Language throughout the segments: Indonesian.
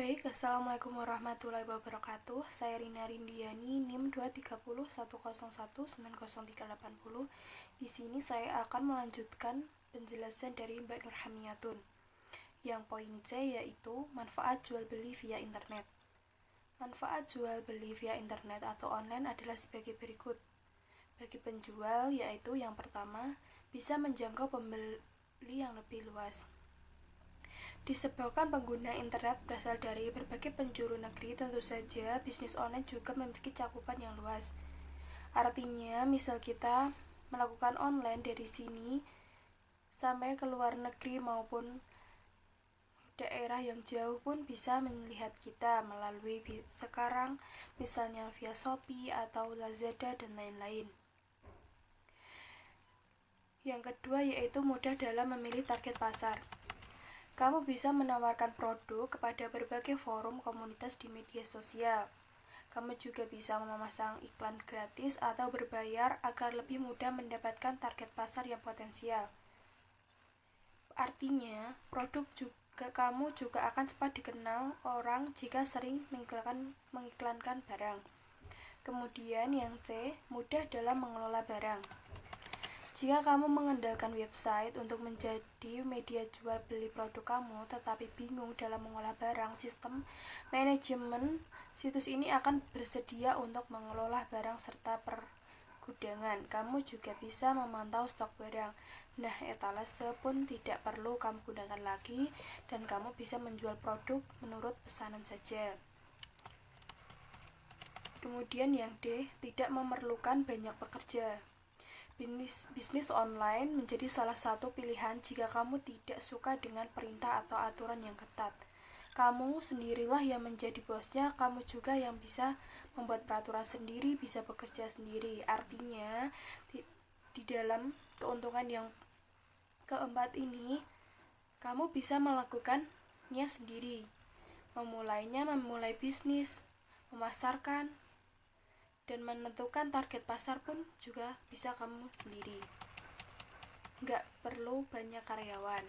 Baik, Assalamualaikum warahmatullahi wabarakatuh. Saya Rina Rindiani, NIM 23010190380. Di sini saya akan melanjutkan penjelasan dari Mbak Nurhamiatun. Yang poin C yaitu manfaat jual beli via internet. Manfaat jual beli via internet atau online adalah sebagai berikut. Bagi penjual yaitu yang pertama, bisa menjangkau pembeli yang lebih luas. Disebabkan pengguna internet berasal dari berbagai penjuru negeri, tentu saja bisnis online juga memiliki cakupan yang luas. Artinya, misal kita melakukan online dari sini sampai ke luar negeri maupun daerah yang jauh pun bisa melihat kita melalui sekarang misalnya via Shopee atau Lazada dan lain-lain. Yang kedua yaitu mudah dalam memilih target pasar. Kamu bisa menawarkan produk kepada berbagai forum komunitas di media sosial. Kamu juga bisa memasang iklan gratis atau berbayar agar lebih mudah mendapatkan target pasar yang potensial. Artinya, kamu juga akan cepat dikenal orang jika sering mengiklankan barang. Kemudian yang C, mudah dalam mengelola barang. Jika kamu mengandalkan website untuk menjadi media jual beli produk kamu, tetapi bingung dalam mengolah barang, sistem manajemen situs ini akan bersedia untuk mengelola barang serta pergudangan. Kamu juga bisa memantau stok barang. Nah, etalase pun tidak perlu kamu gunakan lagi, dan kamu bisa menjual produk menurut pesanan saja. Kemudian yang D, tidak memerlukan banyak pekerja. Bisnis online menjadi salah satu pilihan jika kamu tidak suka dengan perintah atau aturan yang ketat. Kamu sendirilah yang menjadi bosnya, kamu juga yang bisa membuat peraturan sendiri, bisa bekerja sendiri. Artinya, di dalam keuntungan yang keempat ini, kamu bisa melakukannya sendiri. Memulai bisnis, memasarkan, dan menentukan target pasar pun juga bisa kamu sendiri. Nggak perlu banyak karyawan.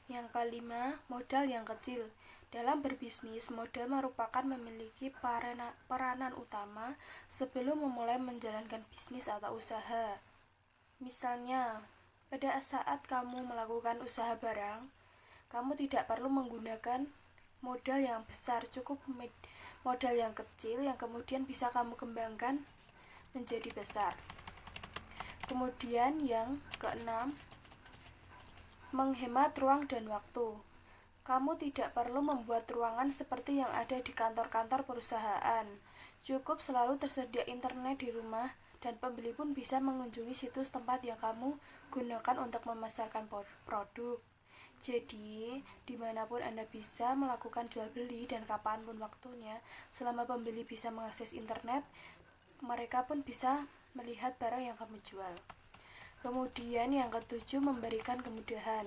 Yang kelima, modal yang kecil. Dalam berbisnis, modal merupakan memiliki peranan utama sebelum memulai menjalankan bisnis atau usaha. Misalnya, pada saat kamu melakukan usaha barang, kamu tidak perlu menggunakan modal yang besar, cukup modal yang kecil yang kemudian bisa kamu kembangkan menjadi besar. Kemudian yang keenam, menghemat ruang dan waktu. Kamu tidak perlu membuat ruangan seperti yang ada di kantor-kantor perusahaan. Cukup selalu tersedia internet di rumah dan pembeli pun bisa mengunjungi situs tempat yang kamu gunakan untuk memasarkan produk. Jadi, dimanapun Anda bisa melakukan jual beli dan kapanpun waktunya, selama pembeli bisa mengakses internet, mereka pun bisa melihat barang yang kamu jual. Kemudian yang ketujuh, memberikan kemudahan.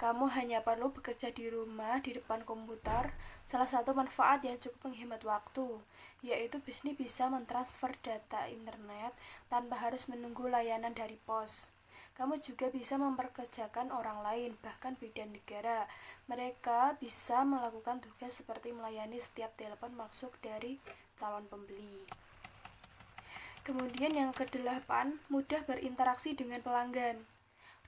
Kamu hanya perlu bekerja di rumah, di depan komputer. Salah satu manfaat yang cukup menghemat waktu, yaitu bisnis bisa mentransfer data internet tanpa harus menunggu layanan dari pos. Kamu juga bisa memperkerjakan orang lain, bahkan beda negara. Mereka bisa melakukan tugas seperti melayani setiap telepon masuk dari calon pembeli. Kemudian yang kedelapan, mudah berinteraksi dengan pelanggan.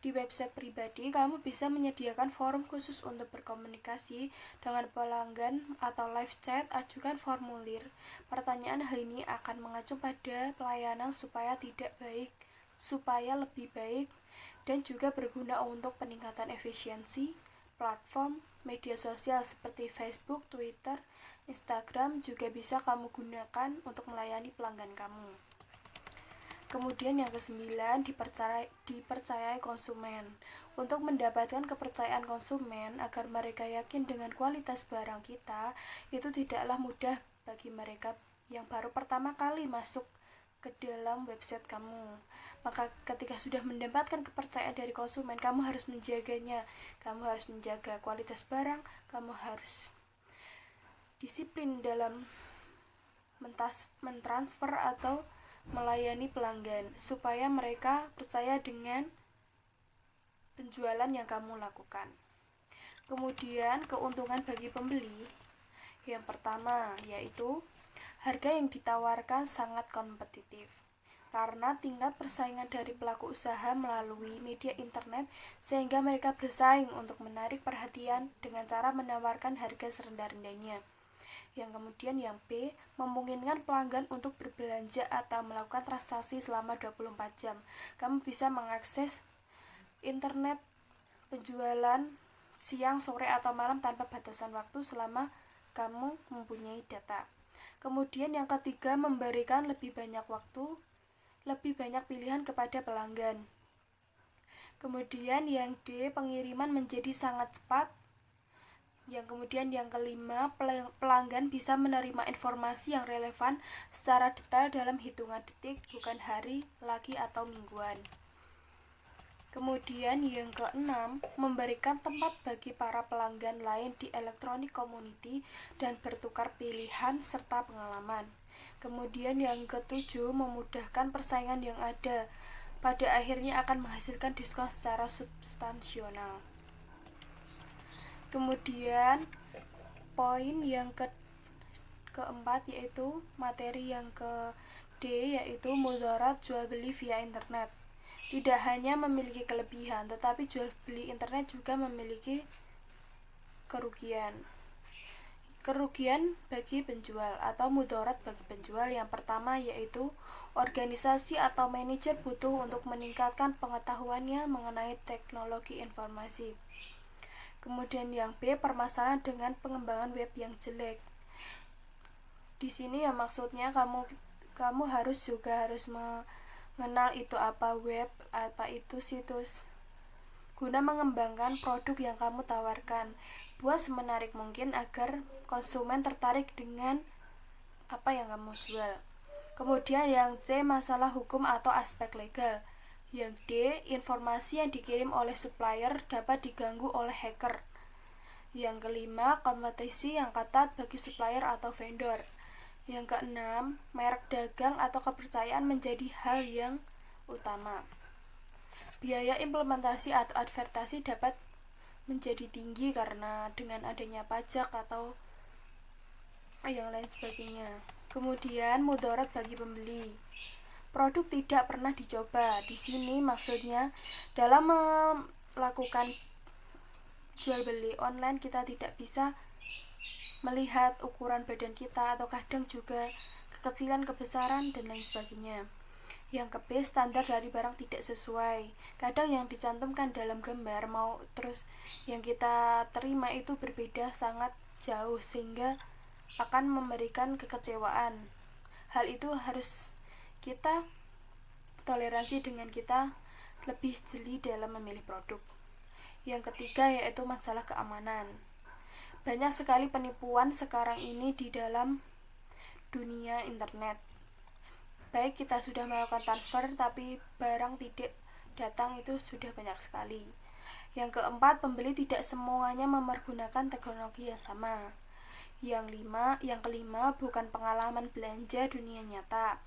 Di website pribadi, kamu bisa menyediakan forum khusus untuk berkomunikasi dengan pelanggan atau live chat, ajukan formulir. Pertanyaan hal ini akan mengacu pada pelayanan supaya lebih baik dan juga berguna untuk peningkatan efisiensi. Platform media sosial seperti Facebook, Twitter, Instagram juga bisa kamu gunakan untuk melayani pelanggan kamu. Kemudian yang kesembilan, dipercayai konsumen. Untuk mendapatkan kepercayaan konsumen agar mereka yakin dengan kualitas barang kita, itu tidaklah mudah bagi mereka yang baru pertama kali masuk ke dalam website kamu. Maka ketika sudah mendapatkan kepercayaan dari konsumen, kamu harus menjaganya. Kamu harus menjaga kualitas barang, kamu harus disiplin dalam mentransfer atau melayani pelanggan supaya mereka percaya dengan penjualan yang kamu lakukan. Kemudian keuntungan bagi pembeli Yang pertama yaitu harga yang ditawarkan sangat kompetitif. Karena tingkat persaingan dari pelaku usaha melalui media internet sehingga mereka bersaing untuk menarik perhatian dengan cara menawarkan harga serendah-rendahnya. Yang kemudian yang B, memungkinkan pelanggan untuk berbelanja atau melakukan transaksi selama 24 jam. Kamu bisa mengakses internet penjualan siang, sore, atau malam tanpa batasan waktu selama kamu mempunyai data. Kemudian yang ketiga, memberikan lebih banyak waktu, lebih banyak pilihan kepada pelanggan. Kemudian yang D, pengiriman menjadi sangat cepat. Yang kemudian yang kelima, pelanggan bisa menerima informasi yang relevan secara detail dalam hitungan detik, bukan hari, lagi, atau mingguan. Kemudian yang keenam, memberikan tempat bagi para pelanggan lain di electronic community dan bertukar pilihan serta pengalaman. Kemudian yang ketujuh, memudahkan persaingan yang ada, pada akhirnya akan menghasilkan diskon secara substansial. Kemudian poin yang keempat yaitu materi yang ke D, yaitu mudarat jual beli via internet. Tidak hanya memiliki kelebihan, tetapi jual beli internet juga memiliki kerugian. Kerugian bagi penjual atau mudarat bagi penjual yang pertama yaitu organisasi atau manajer butuh untuk meningkatkan pengetahuannya mengenai teknologi informasi. Kemudian yang B, permasalahan dengan pengembangan web yang jelek. Di sini ya maksudnya kamu harus mengenal itu apa web, apa itu situs, guna mengembangkan produk yang kamu tawarkan. Buat semenarik mungkin agar konsumen tertarik dengan apa yang kamu jual. Kemudian yang C, masalah hukum atau aspek legal. Yang D, informasi yang dikirim oleh supplier dapat diganggu oleh hacker. Yang kelima, kompetisi yang ketat bagi supplier atau vendor. Yang keenam, merek dagang atau kepercayaan menjadi hal yang utama. Biaya implementasi atau advertasi dapat menjadi tinggi karena dengan adanya pajak atau yang lain sebagainya. Kemudian mudarat bagi pembeli. Produk tidak pernah dicoba. Di sini maksudnya dalam melakukan jual beli online kita tidak bisa melihat ukuran badan kita atau kadang juga kekecilan, kebesaran, dan lain sebagainya. Yang ke B, standar dari barang tidak sesuai. Kadang yang dicantumkan dalam gambar terus yang kita terima itu berbeda sangat jauh sehingga akan memberikan kekecewaan. Hal itu harus kita toleransi dengan kita lebih jeli dalam memilih produk. Yang ketiga yaitu masalah keamanan. Banyak sekali penipuan sekarang ini di dalam dunia internet. Baik kita sudah melakukan transfer tapi barang tidak datang, itu sudah banyak sekali. Yang keempat, pembeli tidak semuanya mempergunakan teknologi yang sama. Yang kelima, bukan pengalaman belanja dunia nyata.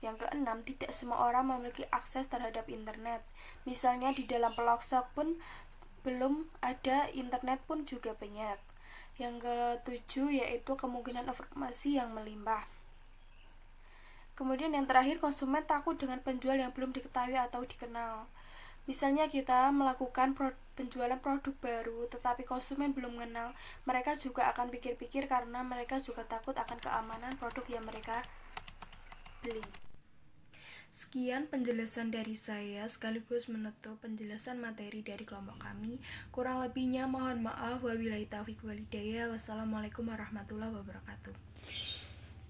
Yang keenam, tidak semua orang memiliki akses terhadap internet. Misalnya di dalam pelosok pun belum ada internet pun juga banyak. Yang ketujuh yaitu kemungkinan informasi yang melimpah. Kemudian yang terakhir, konsumen takut dengan penjual yang belum diketahui atau dikenal. Misalnya kita melakukan penjualan produk baru tetapi konsumen belum mengenal, mereka juga akan pikir-pikir karena mereka juga takut akan keamanan produk yang mereka beli. Sekian penjelasan dari saya sekaligus menutup penjelasan materi dari kelompok kami. Kurang lebihnya mohon maaf. Wabillahi taufiq walhidayah. Wassalamualaikum warahmatullahi wabarakatuh.